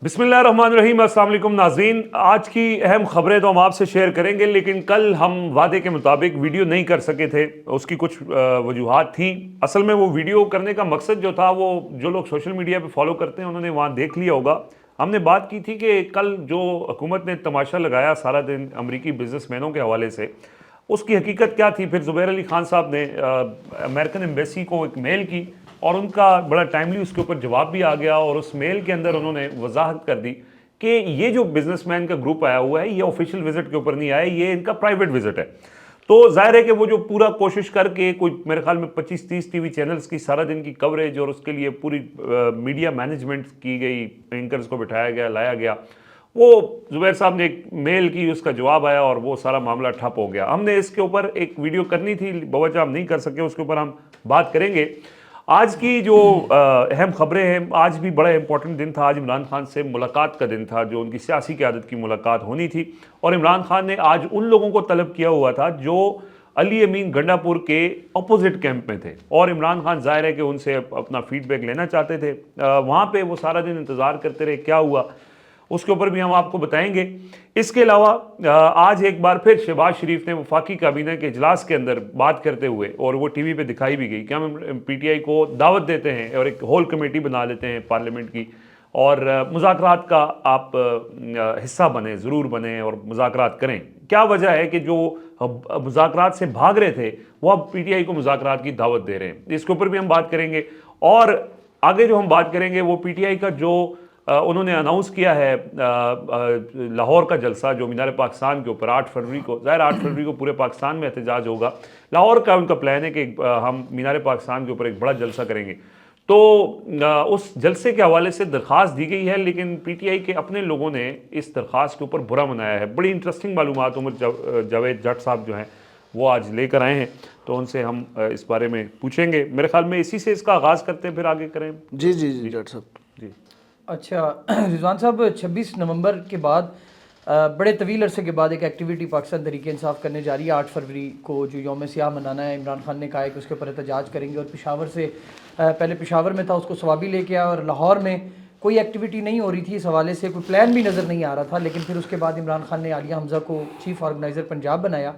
بسم اللہ الرحمن الرحیم۔ السلام علیکم ناظرین، آج کی اہم خبریں تو ہم آپ سے شیئر کریں گے، لیکن کل ہم وعدے کے مطابق ویڈیو نہیں کر سکے تھے۔ اس کی کچھ وجوہات تھیں۔ اصل میں وہ ویڈیو کرنے کا مقصد جو تھا، وہ جو لوگ سوشل میڈیا پہ فالو کرتے ہیں انہوں نے وہاں دیکھ لیا ہوگا۔ ہم نے بات کی تھی کہ کل جو حکومت نے تماشا لگایا سارا دن امریکی بزنس مینوں کے حوالے سے، اس کی حقیقت کیا تھی۔ پھر زبیر علی خان صاحب نے امریکن ایمبیسی کو ایک میل کی اور ان کا بڑا ٹائملی اس کے اوپر جواب بھی آ گیا، اور اس میل کے اندر انہوں نے وضاحت کر دی کہ یہ جو بزنس مین کا گروپ آیا ہوا ہے، یہ آفیشیل وزٹ کے اوپر نہیں آیا، یہ ان کا پرائیویٹ وزٹ ہے۔ تو ظاہر ہے کہ وہ جو پورا کوشش کر کے کوئی میرے خیال میں 25-30 ٹی وی چینلز کی سارا دن کی کوریج، اور اس کے لیے پوری میڈیا مینجمنٹ کی گئی، اینکرز کو بٹھایا گیا، لایا گیا، وہ زبیر صاحب نے ایک میل کی، اس کا جواب آیا اور وہ سارا معاملہ ٹھپ ہو گیا۔ ہم نے اس کے اوپر ایک ویڈیو کرنی تھی، بوجہ ہم نہیں کر سکے، اس کے اوپر ہم بات کریں گے۔ آج کی جو اہم خبریں ہیں، آج بھی بڑا امپورٹنٹ دن تھا۔ آج عمران خان سے ملاقات کا دن تھا، جو ان کی سیاسی قیادت کی ملاقات ہونی تھی، اور عمران خان نے آج ان لوگوں کو طلب کیا ہوا تھا جو علی امین گنڈا پور کے اپوزٹ کیمپ میں تھے، اور عمران خان ظاہر ہے کہ ان سے اپنا فیڈ بیک لینا چاہتے تھے۔ وہاں پہ وہ سارا دن انتظار کرتے رہے، کیا ہوا اس کے اوپر بھی ہم آپ کو بتائیں گے۔ اس کے علاوہ آج ایک بار پھر شہباز شریف نے وفاقی کابینہ کے اجلاس کے اندر بات کرتے ہوئے، اور وہ ٹی وی پہ دکھائی بھی گئی کہ ہم پی ٹی آئی کو دعوت دیتے ہیں اور ایک ہول کمیٹی بنا لیتے ہیں پارلیمنٹ کی، اور مذاکرات کا آپ حصہ بنیں، ضرور بنیں اور مذاکرات کریں۔ کیا وجہ ہے کہ جو مذاکرات سے بھاگ رہے تھے وہ اب پی ٹی آئی کو مذاکرات کی دعوت دے رہے ہیں؟ اس کے اوپر بھی ہم بات کریں گے۔ اور آگے جو ہم بات کریں گے وہ پی ٹی آئی کا جو انہوں نے اناؤنس کیا ہے لاہور کا جلسہ، جو مینار پاکستان کے اوپر 8 فروری کو، ظاہر 8 فروری کو پورے پاکستان میں احتجاج ہوگا، لاہور کا ان کا پلان ہے کہ ہم مینار پاکستان کے اوپر ایک بڑا جلسہ کریں گے۔ تو اس جلسے کے حوالے سے درخواست دی گئی ہے، لیکن پی ٹی آئی کے اپنے لوگوں نے اس درخواست کے اوپر برا منایا ہے۔ بڑی انٹرسٹنگ معلومات عمر جاوید جٹ صاحب جو ہیں وہ آج لے کر آئے ہیں، تو ان سے ہم اس بارے میں پوچھیں گے۔ میرے خیال میں اسی سے اس کا آغاز کرتے ہیں، پھر آگے کریں۔ جی جی جی جٹ صاحب جی اچھا رضوان صاحب، 26 نومبر کے بعد بڑے طویل عرصے کے بعد ایک ایکٹیویٹی پاکستان تحریک انصاف کرنے جا رہی ہے۔ 8 فروری کو جو یوم سیاہ منانا ہے، عمران خان نے کہا ہے کہ اس کے اوپر احتجاج کریں گے، اور پشاور سے پہلے پشاور میں تھا، اس کو سوابی لے کے آیا، اور لاہور میں کوئی ایکٹیویٹی نہیں ہو رہی تھی، اس حوالے سے کوئی پلان بھی نظر نہیں آ رہا تھا۔ لیکن پھر اس کے بعد عمران خان نے عالیہ حمزہ کو چیف آرگنائزر پنجاب بنایا،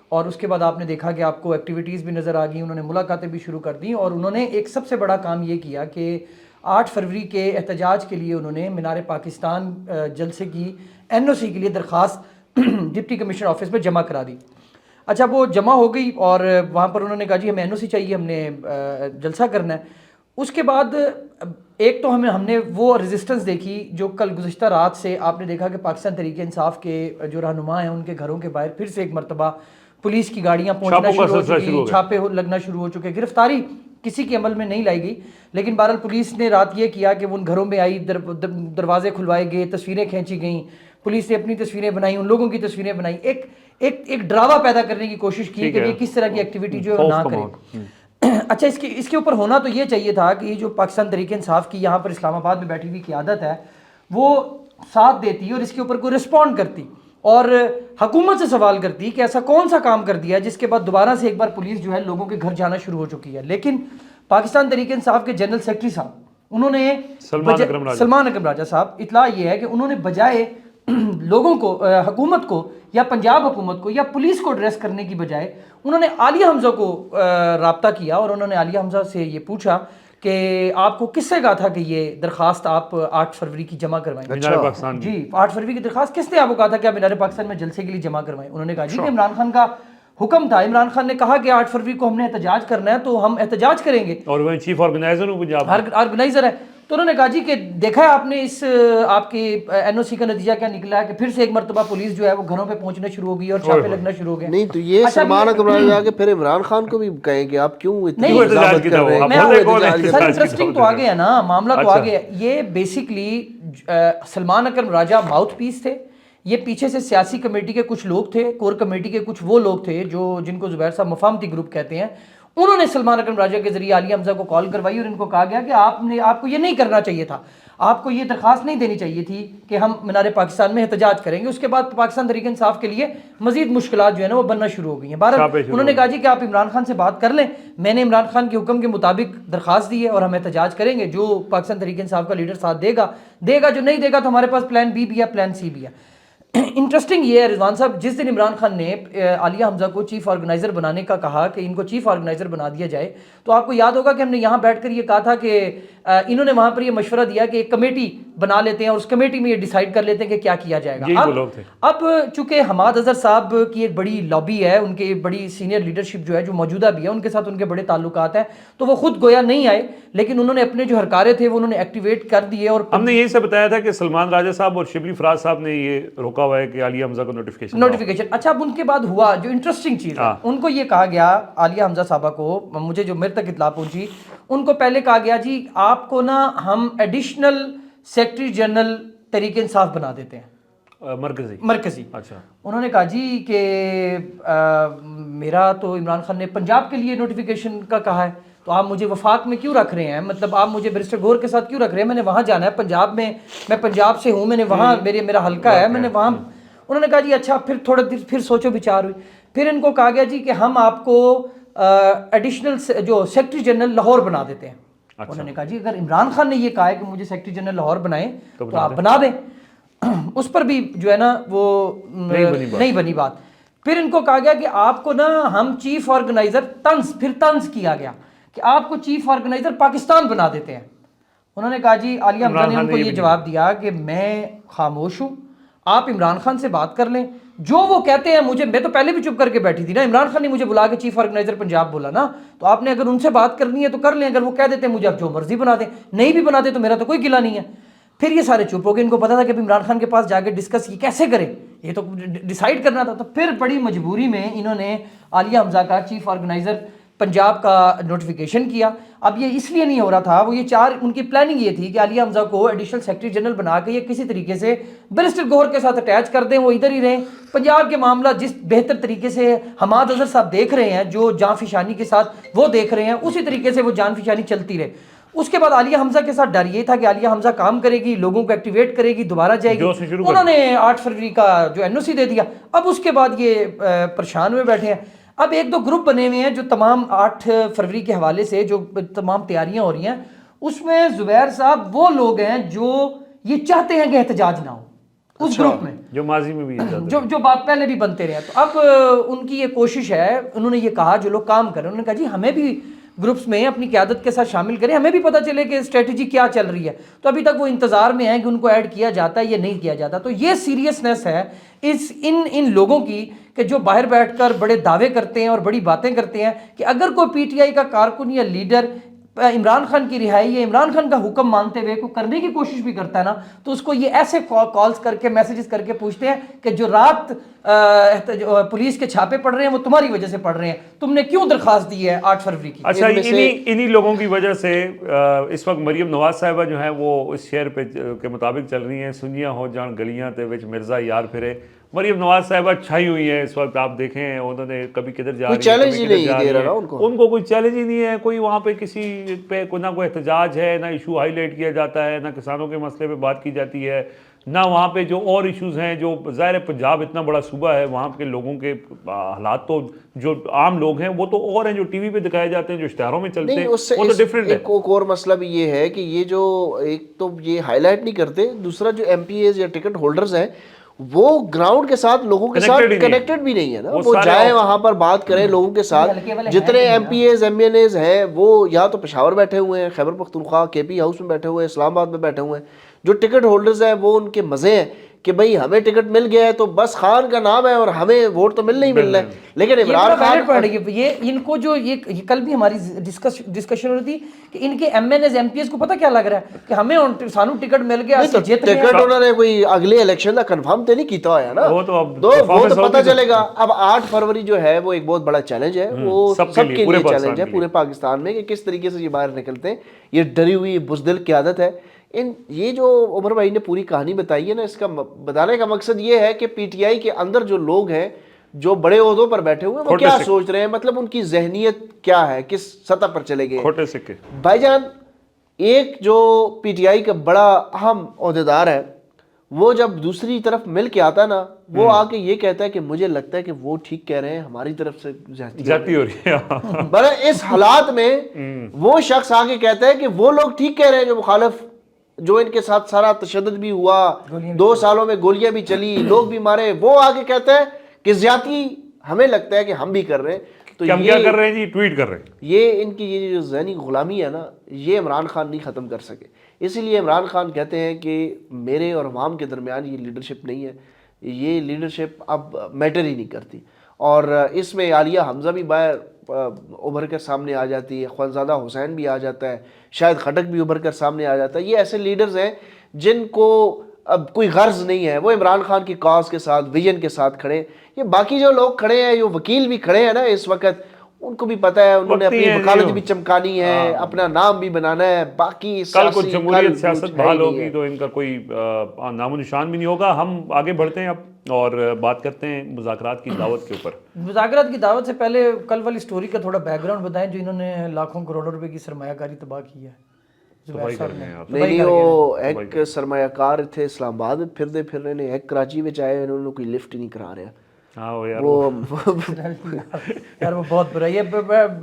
اور اس کے بعد آپ نے دیکھا کہ آپ کو ایکٹیویٹیز بھی نظر آ گئیں، انہوں نے ملاقاتیں بھی شروع کر دیں، اور انہوں نے ایک سب سے بڑا کام یہ کیا کہ 8 فروری کے احتجاج کے لیے انہوں نے مینار پاکستان جلسے کی این او سی کے لیے درخواست ڈپٹی کمشنر آفس میں جمع کرا دی۔ اچھا، وہ جمع ہو گئی، اور وہاں پر انہوں نے کہا جی ہمیں این او سی چاہیے، ہم نے جلسہ کرنا ہے۔ اس کے بعد ایک تو ہم نے وہ ریزسٹنس دیکھی جو کل گزشتہ رات سے آپ نے دیکھا کہ پاکستان تحریک انصاف کے جو رہنما ہیں ان کے گھروں کے باہر پھر سے ایک مرتبہ پولیس کی گاڑیاں پہنچنا شروع ہو چکی، چھاپے لگنا شروع ہو چکے۔ گرفتاری کسی کے عمل میں نہیں لائی گئی، لیکن بہرحال پولیس نے رات یہ کیا کہ وہ ان گھروں میں آئی، دروازے کھلوائے گئے، تصویریں کھینچی گئیں، پولیس نے اپنی تصویریں بنائی، ان لوگوں کی تصویریں بنائی، ایک ڈراوا پیدا کرنے کی کوشش کی کہ کس طرح کی ایکٹیویٹی جو ہے نہ کریں۔ اچھا، اس کے اوپر ہونا تو یہ چاہیے تھا کہ یہ جو پاکستان تحریک انصاف کی یہاں پر اسلام آباد میں بیٹھی ہوئی قیادت ہے، وہ ساتھ دیتی اور اس کے اوپر کوئی رسپونڈ کرتی، اور حکومت سے سوال کرتی کہ ایسا کون سا کام کر دیا جس کے بعد دوبارہ سے ایک بار پولیس جو ہے لوگوں کے گھر جانا شروع ہو چکی ہے۔ لیکن پاکستان تحریک انصاف کے جنرل سیکرٹری صاحب، انہوں نے سلمان اکرم راجہ صاحب، اطلاع یہ ہے کہ انہوں نے بجائے لوگوں کو، حکومت کو یا پنجاب حکومت کو یا پولیس کو ایڈریس کرنے کی بجائے انہوں نے عالیہ حمزہ کو رابطہ کیا، اور انہوں نے عالیہ حمزہ سے یہ پوچھا کہ آپ کو کس سے کہا تھا کہ یہ درخواست آپ 8 فروری کی جمع کروائیں؟ جی، 8 فروری کی درخواست کس نے آپ کو کہا تھا کہ آپ مینار پاکستان میں جلسے کے لیے جمع کروائیں؟ انہوں نے کہا جی کہ عمران خان کا حکم تھا، عمران خان نے کہا کہ 8 فروری کو ہم نے احتجاج کرنا ہے تو ہم احتجاج کریں گے، اور وہ چیف آرگنائزر ہوں، پنجاب آرگنائزر ہے۔ تو انہوں نے کہا جی کہ دیکھا ہے آپ نے اس آپ کے این او سی کا نتیجہ کیا نکلا ہے کہ پھر سے ایک مرتبہ پولیس جو ہے وہ گھروں پہ پہنچنا شروع ہو گئی اور چھاپے لگنا شروع ہو گئے۔ نہیں تو یہ سلمان اکرم راجہ کے پھر عمران خان کو بھی کہیں کہ آپ کیوں اتنی وضاحت کر رہے ہیں؟ سر انٹرسٹنگ تو آگے ہے نا، معاملہ تو آگے ہے۔ یہ بیسکلی سلمان اکرم راجہ ماؤتھ پیس تھے، یہ پیچھے سے سیاسی کمیٹی کے کچھ لوگ تھے، کور کمیٹی کے کچھ وہ لوگ تھے جو جن کو زبیر صاحب مفاہمتی گروپ کہتے ہیں، انہوں نے سلمان اکرم راجہ کے ذریعے عالیہ حمزہ کو کال کروائی اور ان کو کہا گیا کہ آپ کو یہ نہیں کرنا چاہیے تھا۔ آپ کو یہ درخواست نہیں دینی چاہیے تھی کہ ہم مینار پاکستان میں احتجاج کریں گے. اس کے بعد پاکستان تحریک انصاف کے لیے مزید مشکلات جو ہے نا وہ بننا شروع ہو گئی ہیں. بہرحال انہوں نے کہا جی کہ آپ عمران خان سے بات کر لیں, میں نے عمران خان کے حکم کے مطابق درخواست دی ہے اور ہم احتجاج کریں گے, جو پاکستان تحریک انصاف کا لیڈر ساتھ دے گا, جو نہیں دے گا تو ہمارے پاس پلان بی بھی ہے, پلان سی بھی ہے. انٹرسٹنگ یہ ہے رضوان صاحب, جس دن عمران خان نے عالیہ حمزہ کو چیف آرگنائزر بنانے کا کہا کہ ان کو چیف آرگنائزر بنا دیا جائے, تو آپ کو یاد ہوگا کہ ہم نے یہاں بیٹھ کر یہ کہا تھا کہ انہوں نے وہاں پر یہ مشورہ دیا کہ ایک کمیٹی بنا لیتے ہیں اور اس کمیٹی میں یہ ڈیسائیڈ کر لیتے ہیں کہ کیا کیا جائے گا. اب چونکہ حماد اظہر صاحب کی ایک بڑی لابی ہے, ان کی بڑی سینئر لیڈرشپ جو ہے جو موجودہ بھی ہے, ان کے ساتھ ان کے بڑے تعلقات ہیں, تو وہ خود گویا نہیں آئے, لیکن انہوں نے اپنے جو ہرکارے تھے وہ انہوں نے ایکٹیویٹ کر دیے. اور ہم نے یہی سے بتایا تھا کہ سلمان راجہ صاحب اور شبلی فراز صاحب نے یہ روکا ہوا ہے کہ عالیہ حمزہ کو نوٹیفیکیشن. اچھا, اب ان کے بعد ہوا جو انٹرسٹنگ چیز ہے, ان کو یہ کہا گیا عالیہ حمزہ صاحبہ کو, مجھے جو میرے تک اطلاع پہنچی, ان کو پہلے کہا گیا جی آپ کو نا ہم additional secretary general Tehreek Insaf بنا دیتے ہیں, مرکزی. اچھا, انہوں نے کہا جی کہ میرا تو عمران خان نے پنجاب کے لیے نوٹیفیکیشن کا کہا ہے, تو آپ مجھے وفاق میں کیوں رکھ رہے ہیں, مطلب آپ مجھے بیرسٹر گور کے ساتھ کیوں رکھ رہے ہیں, میں نے وہاں جانا ہے پنجاب میں, میں پنجاب سے ہوں, میں نے وہاں میرا حلقہ ہے, میں نے وہاں. انہوں نے کہا جی اچھا, پھر تھوڑا دیر پھر سوچو بچار ہوئی, پھر ان کو کہا گیا جی کہ ہم آپ کو ایڈیشنل جو سیکرٹری جنرل لاہور بنا دیتے ہیں. انہوں نے کہا جی اگر عمران خان نے یہ کہا ہے کہ مجھے سیکرٹری جنرل لاہور بنائیں تو آپ بنا دیں. اس پر بھی جو ہے نا وہ نہیں بنی بات. پھر ان کو کہا گیا کہ آپ کو نا ہم چیف آرگنائزر طنز کیا گیا کہ آپ کو چیف آرگنائزر پاکستان بنا دیتے ہیں. انہوں نے کہا جی عالیہ حمزہ نے ان کو یہ جواب دیا کہ میں خاموش ہوں, آپ عمران خان سے بات کر لیں, جو وہ کہتے ہیں مجھے, میں تو پہلے بھی چپ کر کے بیٹھی تھی نا, عمران خان نے مجھے بلا کے چیف آرگنائزر پنجاب بولا نا, تو آپ نے اگر ان سے بات کرنی ہے تو کر لیں, اگر وہ کہہ دیتے ہیں مجھے آپ جو مرضی بنا دیں, نہیں بھی بناتے تو میرا تو کوئی گلہ نہیں ہے. پھر یہ سارے چپ ہو گئے, ان کو پتا تھا کہ عمران خان کے پاس جا کے ڈسکس یہ کیسے کریں, یہ تو ڈیسائیڈ کرنا تھا. تو پھر بڑی مجبوری میں انہوں نے عالیہ حمزہ کا چیف آرگنائزر پنجاب کا نوٹیفیکیشن کیا. اب یہ اس لیے نہیں ہو رہا تھا, وہ یہ ان کی پلاننگ یہ تھی کہ عالیہ حمزہ کو ایڈیشنل سیکرٹری جنرل بنا کے یہ کسی طریقے سے بیرسٹر گوہر کے ساتھ اٹیچ کر دیں, وہ ادھر ہی رہیں. پنجاب کے معاملہ جس بہتر طریقے سے حماد اظہر صاحب دیکھ رہے ہیں, جو جان فشانی کے ساتھ وہ دیکھ رہے ہیں, اسی طریقے سے وہ جان فشانی چلتی رہے. اس کے بعد عالیہ حمزہ کے ساتھ ڈر یہ تھا کہ عالیہ حمزہ کام کرے گی, لوگوں کو ایکٹیویٹ کرے گی, دوبارہ جائے گی. انہوں نے 8 فروری کا جو NOC دے دیا. اب اس کے بعد یہ پریشان ہوئے بیٹھے ہیں. اب 1-2 گروپ بنے ہوئے ہیں جو تمام 8 فروری کے حوالے سے جو تمام تیاریاں ہو رہی ہیں, اس میں زبیر صاحب وہ لوگ ہیں جو یہ چاہتے ہیں کہ احتجاج نہ ہو. اس گروپ میں جو ماضی میں بھی جو بات پہلے بھی بنتے رہے. تو اب ان کی یہ کوشش ہے, انہوں نے یہ کہا جو لوگ کام کریں, انہوں نے کہا جی ہمیں بھی گروپس میں اپنی قیادت کے ساتھ شامل کریں, ہمیں بھی پتہ چلے کہ اسٹریٹجی کیا چل رہی ہے. تو ابھی تک وہ انتظار میں ہیں کہ ان کو ایڈ کیا جاتا ہے یا نہیں کیا جاتا. تو یہ سیریسنس ہے ان لوگوں کی کہ جو باہر بیٹھ کر بڑے دعوے کرتے ہیں اور بڑی باتیں کرتے ہیں کہ اگر کوئی PTI کا کارکن یا لیڈر عمران خان کی رہائی یا عمران خان کا حکم مانتے ہوئے کو کرنے کی کوشش بھی کرتا ہے نا, تو اس کو یہ ایسے کالز کر کے میسیجز کر کے پوچھتے ہیں کہ جو رات پولیس کے چھاپے پڑ رہے ہیں وہ تمہاری وجہ سے پڑ رہے ہیں, تم نے کیوں درخواست دی ہے 8 فروری کی. اچھا, انہی لوگوں کی وجہ سے اس وقت مریم نواز صاحبہ جو ہیں وہ اس شعر پہ کے مطابق چل رہی ہیں, سنیاں ہو جان گلیاں تے وچ مرزا یار پھرے. مریم نواز صاحبہ چھائی ہوئی ہیں اس وقت, آپ دیکھیں انہوں نے کبھی کدھر جا رہی ہے, ان کو کوئی چیلنج ہی نہیں ہے, کوئی وہاں پہ کسی پہ نہ کوئی احتجاج ہے, نہ ایشو ہائی لائٹ کیا جاتا ہے, نہ کسانوں کے مسئلے پہ بات کی جاتی ہے, نہ وہاں پہ جو اور ایشوز ہیں. جو ظاہر پنجاب اتنا بڑا صوبہ ہے, وہاں کے لوگوں کے حالات تو جو عام لوگ ہیں وہ تو اور ہیں, جو ٹی وی پہ دکھائے جاتے ہیں, جو اشتہاروں میں چلتے ہیں وہ تو ڈفرینٹ ہے. ایک اور مسئلہ بھی یہ ہے کہ یہ جو ایک تو یہ ہائی لائٹ نہیں کرتے, دوسرا جو MPAs یا ٹکٹ ہولڈرز ہیں وہ گراؤنڈ کے ساتھ لوگوں کے ساتھ کنیکٹڈ بھی نہیں ہے نا. وہ جائیں وہاں پر بات کریں لوگوں کے ساتھ. جتنے MPAs MNAs ہیں وہ یا تو پشاور بیٹھے ہوئے ہیں, خیبر پختونخوا KP ہاؤس میں بیٹھے ہوئے ہیں, اسلام آباد میں بیٹھے ہوئے ہیں. جو ٹکٹ ہولڈرز ہیں وہ ان کے مزے ہیں کہ بھئی ہمیں ٹکٹ مل گیا ہے تو بس خان کا نام ہے اور ہمیں ووٹ تو ملنا ہی ملنا ہے. لیکن عمران خان یہ ان کو جو یہ کل بھی ہماری ڈسکشن ہو رہی تھی کہ ان کے MNAs MPAs کو پتہ کیا لگ رہا ہے کہ ہمیں سانو ٹکٹ مل گیا, ٹکٹ انہوں نے کوئی اگلے الیکشن کا کنفرم تو نہیں کیتا ہوا ہے نا, وہ تو پتہ چلے گا. اب 8 فروری جو ہے وہ ایک بہت بڑا چیلنج ہے, وہ سب کے لیے چیلنج ہے پورے پاکستان میں کہ کس طریقے سے یہ باہر نکلتے ہیں. یہ ڈری ہوئی بزدل قیادت ہے. یہ جو عمر بھائی نے پوری کہانی بتائی ہے نا, اس کا بتانے کا مقصد یہ ہے کہ PTI کے اندر جو لوگ ہیں جو بڑے عہدوں پر بیٹھے ہوئے ہیں وہ کیا سوچ رہے ہیں, مطلب ان کی ذہنیت کیا ہے, کس سطح پر چلے گئے. کھوٹے سکے بھائی جان ایک جو پی ٹی آئی کا بڑا اہم عہدیدار ہے وہ جب دوسری طرف مل کے آتا ہے نا وہ آ کے یہ کہتا ہے کہ مجھے لگتا ہے کہ وہ ٹھیک کہہ رہے ہیں ہماری طرف سے جاتی ہو رہی ہے. بلکہ اس حالات میں وہ شخص آ کے کہتا ہے کہ وہ لوگ ٹھیک کہہ رہے ہیں جو مخالف، جو ان کے ساتھ سارا تشدد بھی ہوا، 2 سالوں میں گولیاں بھی چلی، لوگ بھی مارے، وہ آگے کہتا ہے کہ زیادتی ہمیں لگتا ہے کہ ہم بھی کر رہے ہیں. تو ہم کیا کر رہے ہیں جی؟ ٹویٹ کر رہے ہیں. یہ ان کی یہ جو ذہنی غلامی ہے نا یہ عمران خان نہیں ختم کر سکے. اسی لیے عمران خان کہتے ہیں کہ میرے اور عوام کے درمیان یہ لیڈرشپ نہیں ہے، یہ لیڈرشپ اب میٹر ہی نہیں کرتی. اور اس میں عالیہ حمزہ بھی باہر ابھر کر سامنے آ جاتی ہے، خوانزادہ حسین بھی آ جاتا ہے، شاہد خٹک بھی ابھر کر سامنے آ جاتا ہے. یہ ایسے لیڈرز ہیں جن کو اب کوئی غرض نہیں ہے، وہ عمران خان کی کاز کے ساتھ، ویژن کے ساتھ کھڑے. یہ باقی جو لوگ کھڑے ہیں، جو وکیل بھی کھڑے ہیں نا اس وقت، ان کو بھی پتہ ہے انہوں نے اپنی وکالت بھی چمکانی ہے، اپنا نام بھی بنانا ہے. باقی کل کو جمہوریت سیاست بحال ہوگی تو ان کا کوئی نام و نشان بھی نہیں ہوگا. ہم آگے بڑھتے ہیں اب اور بات کرتے ہیں مذاکرات کی دعوت کے اوپر. مذاکرات کی دعوت سے پہلے کل والی سٹوری کا تھوڑا بیک گراؤنڈ بتائیں جو انہوں نے لاکھوں کروڑوں روپے کی سرمایہ کاری تباہ کی ہے. نہیں وہ ایک سرمایہ کار تھے اسلام آباد میں پھرتے پھر رہے نے، ایک کراچی میں آئے انہوں نے کوئی لفٹ نہیں کرا رہا. یار وہ بہت برا، یہ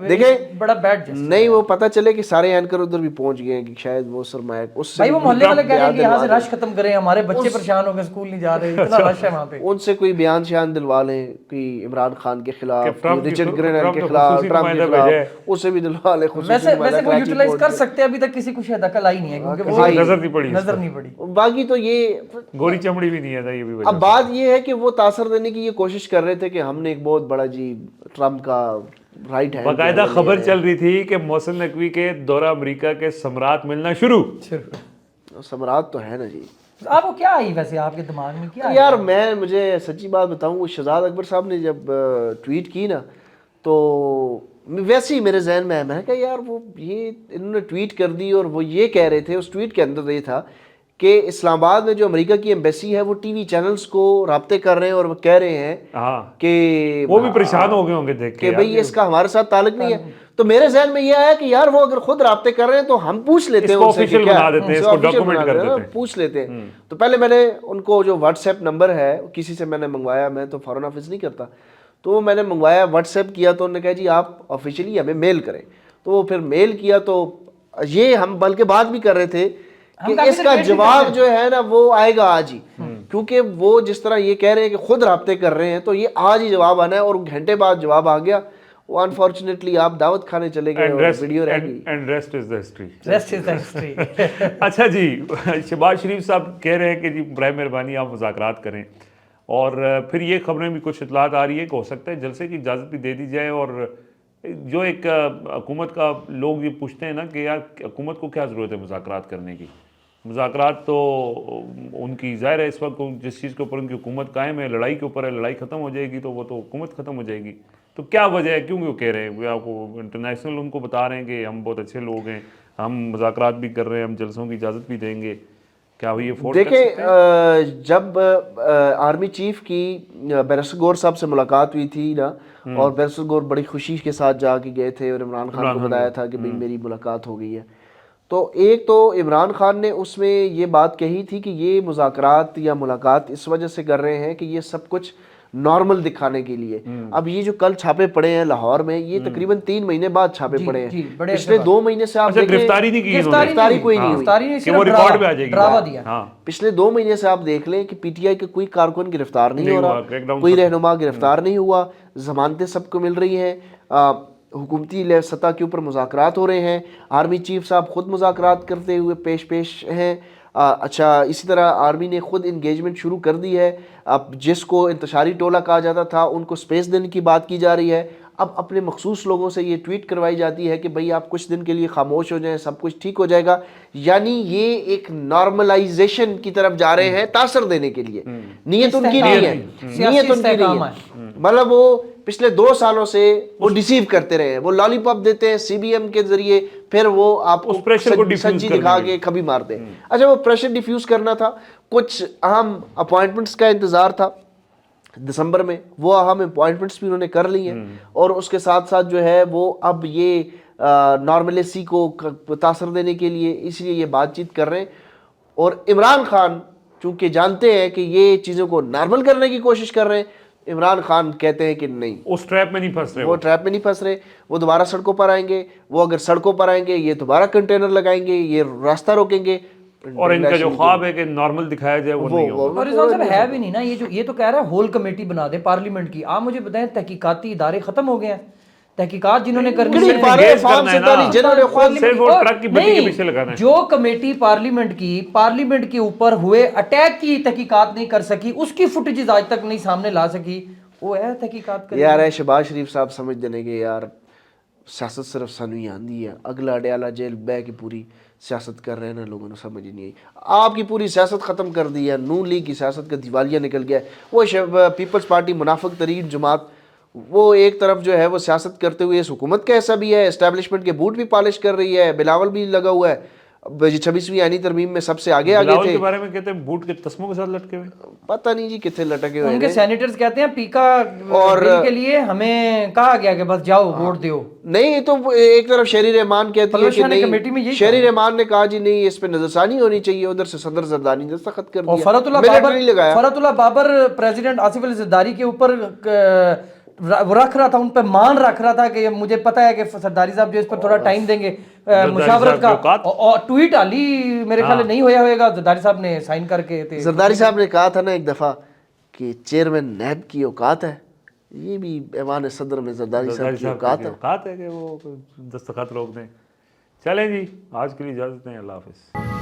دیکھیں بڑا بیڈ نہیں وہ پتہ چلے کہ سارے اینکر ادھر بھی پہنچ گئے ہیں کہ شاید وہ سرمایہ اس سے بھائی وہ محلے والے کہہ رہے ہیں کہ یہاں سے رش ختم کریں، ہمارے بچے پریشان ہو گئے اسکول نہیں جا رہے، اتنا رش ہے وہاں پہ. ان سے کوئی بیان شیان دلوا لیں کہ عمران خان کے خلاف، رچرڈ گرینر کے خلاف، ٹرمپ کے خلاف، اس سے بھی دلوا لیں. ویسے وہ یوٹیلائز کر سکتے ہیں، ابھی تک کسی کو شاید عقل آئی نہیں ہے کیونکہ وہ نظر نہیں پڑی. باقی تو یہ گوری چمڑی بھی نہیں ہے. یہ بھی اب بات یہ ہے کہ وہ تاثر دینے کی یہ کوشش کر رہے تھے کہ ہم نے ایک بہت بڑا جی ٹرمپ کا رائٹ ہینڈ. باقاعدہ خبر چل رہی تھی کہ محسن نقوی کے دورہ امریکہ کے ثمرات ملنا شروع. ثمرات تو ہے نا جی. آپ کو کیا آئی ویسے آپ کے دماغ میں کیا یار مجھے سچی بات بتاؤں، وہ شہزاد اکبر صاحب نے جب ٹویٹ کی نا تو ویسے ہی میرے ذہن میں ہے، میں نے کہا یار وہ یہ انہوں نے ٹویٹ کر دی اور وہ یہ کہہ رہے تھے، اس ٹویٹ کے اندر یہ تھا کہ اسلام آباد میں جو امریکہ کی ایمبیسی ہے وہ ٹی وی چینلز کو رابطے کر رہے ہیں اور وہ کہہ رہے ہیں کہ وہ بھی پریشان ہو گئے ہوں گے دیکھ کے کہ بھئی اس کا ہمارے ساتھ تعلق نہیں ہے. تو میرے ذہن میں یہ آیا کہ یار وہ اگر خود رابطے کر رہے ہیں تو ہم پوچھ لیتے ہیں ان سے کہ کیا پوچھ لیتے ہیں. تو پہلے میں نے ان کو جو واٹس ایپ نمبر ہے کسی سے میں نے منگوایا، میں تو فورن آفس نہیں کرتا، تو میں نے منگوایا، واٹس ایپ کیا تو انہوں نے کہا جی آپ آفیشیلی ہمیں میل کریں. تو وہ پھر میل کیا تو یہ ہم بلکہ بات بھی کر رہے تھے کہ اس کا جواب جو ہے نا وہ آئے گا آج ہی، کیونکہ وہ جس طرح یہ کہہ رہے ہیں کہ خود رابطے کر رہے ہیں تو یہ آج ہی جواب آنا ہے. اور گھنٹے بعد جواب آ گیا. وہ انفارچونیٹلی آپ دعوت کھانے چلے گئے اور ویڈیو رہ گئی. And rest is the history. اچھا جی، شہباز شریف صاحب کہہ رہے ہیں کہ جی برائے مہربانی آپ مذاکرات کریں، اور پھر یہ خبریں بھی کچھ اطلاعات آ رہی ہے کہ ہو سکتا ہے جلسے کی اجازت بھی دے دی جائے. اور جو ایک حکومت کا لوگ یہ پوچھتے ہیں نا کہ یار حکومت کو کیا ضرورت ہے مذاکرات کرنے کی؟ مذاکرات تو ان کی ظاہر ہے اس وقت جس چیز کے اوپر ان کی حکومت قائم ہے، لڑائی کے اوپر ہے، لڑائی ختم ہو جائے گی تو وہ تو حکومت ختم ہو جائے گی. تو کیا وجہ ہے، کیوں وہ کہہ رہے ہیں؟ آپ کو انٹرنیشنل ان کو بتا رہے ہیں کہ ہم بہت اچھے لوگ ہیں، ہم مذاکرات بھی کر رہے ہیں، ہم جلسوں کی اجازت بھی دیں گے. کیا وہ یہ فورس کر سکتے دیکھیں جب آرمی چیف کی بیرسٹر گور صاحب سے ملاقات ہوئی تھی نا، اور بیرسٹر گور بڑی خوشی کے ساتھ جا کے گئے تھے اور عمران خان کو بتایا تھا کہ بھئی میری ملاقات ہو گئی ہے، تو ایک تو عمران خان نے اس میں یہ بات کہی تھی کہ یہ مذاکرات یا ملاقات اس وجہ سے کر رہے ہیں کہ یہ سب کچھ نارمل دکھانے کے لیے. اب یہ جو کل چھاپے پڑے ہیں لاہور میں، یہ تقریباً 3 مہینے بعد چھاپے پڑے ہیں. پچھلے 2 مہینے سے آپ دیکھیں گرفتاری نہیں کی، گرفتاری کوئی نہیں ہوئی کہ وہ ریکارڈ پہ آ جائے گی. پچھلے 2 مہینے سے آپ دیکھ لیں کہ پی ٹی آئی کے کوئی کارکن گرفتار نہیں ہو رہا، کوئی رہنما گرفتار نہیں ہوا، ضمانتیں سب کو مل رہی ہیں، حکومتی سطح کے اوپر مذاکرات ہو رہے ہیں، آرمی چیف صاحب خود مذاکرات کرتے ہوئے پیش ہیں. اچھا اسی طرح آرمی نے خود انگیجمنٹ شروع کر دی ہے. اب جس کو انتشاری ٹولہ کہا جاتا تھا ان کو سپیس دینے کی بات کی جا رہی ہے. اب اپنے مخصوص لوگوں سے یہ ٹویٹ کروائی جاتی ہے کہ بھئی آپ کچھ دن کے لیے خاموش ہو جائیں، سب کچھ ٹھیک ہو جائے گا. یعنی یہ ایک نارملائزیشن کی طرف جا رہے ہیں تاثر دینے کے لیے. نیت ان کی نہیں ہے، نیت ان کی نہیں ہے. مطلب وہ پچھلے 2 سالوں سے وہ ڈیسیو کرتے رہے ہیں، وہ لالی پاپ دیتے ہیں سی بی ایم کے ذریعے، پھر وہ آپ کو سنجی دکھا کے کبھی مارتے ہیں. اچھا وہ پریشر ڈیفیوز کرنا تھا، کچھ اہم اپوائنٹمنٹس کا انتظار تھا دسمبر میں، وہ اہم اپوائنٹمنٹس بھی انہوں نے کر لی ہیں. اور اس کے ساتھ ساتھ جو ہے وہ اب یہ نارملیسی کو تاثر دینے کے لیے، اس لیے یہ بات چیت کر رہے ہیں. اور عمران خان چونکہ جانتے ہیں کہ یہ چیزوں کو نارمل کرنے کی کوشش کر رہے ہیں، عمران خان کہتے ہیں کہ نہیں، اس ٹریپ میں نہیں پھنس رہے. وہ ٹریپ میں نہیں پھنس رہے. وہ دوبارہ سڑکوں پر آئیں گے. وہ اگر سڑکوں پر آئیں گے یہ دوبارہ کنٹینر لگائیں گے، یہ راستہ روکیں گے. اور ان کا جو خواب ہے کہ نارمل دکھایا جائے وہ نہیں ہوگا. اور رضوان صاحب ہے بھی نہیں نا. یہ تو کہہ رہا ہے ہول کمیٹی بنا دیں پارلیمنٹ کی. آپ مجھے بتائیں تحقیقاتی ادارے ختم ہو گئے ہیں؟ تحقیقات جنہوں نے کرنی ہے، جو کمیٹی پارلیمنٹ کے اوپر ہوئے اٹیک کی تحقیقات نہیں کر سکی، اس کی فوٹیجز آج تک نہیں سامنے لا سکی، وہ ہے تحقیقات کر. یار ہے شہباز شریف صاحب سمجھ دینے کے یار سیاست صرف سانوی آندھی ہے، اگلا اڈیالہ جیل بہ کی پوری سیاست کر رہے ہیں نا، لوگوں نے سمجھ ہی نہیں آئی. آپ کی پوری سیاست ختم کر دی ہے. نون لیگ کی سیاست کا دیوالیہ نکل گیا ہے. وہ پیپلز پارٹی منافق ترین جماعت، وہ ایک طرف جو ہے وہ سیاست کرتے ہوئے اس حکومت کا حصہ بھی ہے، اسٹیبلشمنٹ کے بوٹ بھی پالش کر رہی ہے. بلاول بھی لگا ہوا ہے 26ویں آئینی ترمیم میں سب سے آگے بلاول تھے. کے بارے میں کہتے ہیں بوٹ کے تسموں کے ساتھ لٹکے ہوئے، پتہ نہیں جی کتنے لٹکے ہوئے ان کے ہیں. سینیٹرز کہتے ہیں پیکا بل کے لیے ہمیں کہا گیا کہ بس جاؤ ووٹ دیو. نہیں تو ایک طرف شہری رحمان کہتی ہے کہ نہیں، شہری رحمان نے کہا جی نہیں اس پہ نظر ثانی ہونی چاہیے، ادھر سے صدر زرداری نے دستخط کر دیا. فرحت اللہ بابر پریزیڈنٹ آصف علی زرداری کے اوپر وہ رکھ رہا تھا، ان پہ مان رکھ رہا تھا کہ مجھے پتا ہے کہ زرداری صاحب جو اس پر تھوڑا ٹائم دیں گے مشاورت کا، اور ٹویٹ علی میرے خیال نہیں ہوئے گا، زرداری صاحب نے سائن کر کے. زرداری صاحب نے کہا تھا نا ایک دفعہ کہ چیئرمین نیب کی اوقات ہے، یہ بھی ایوان صدر میں زرداری صاحب کی اوقات ہے کہ وہ دستخط روک دیں. چلیں جی، آج کے لیے اجازت دیں. اللہ حافظ.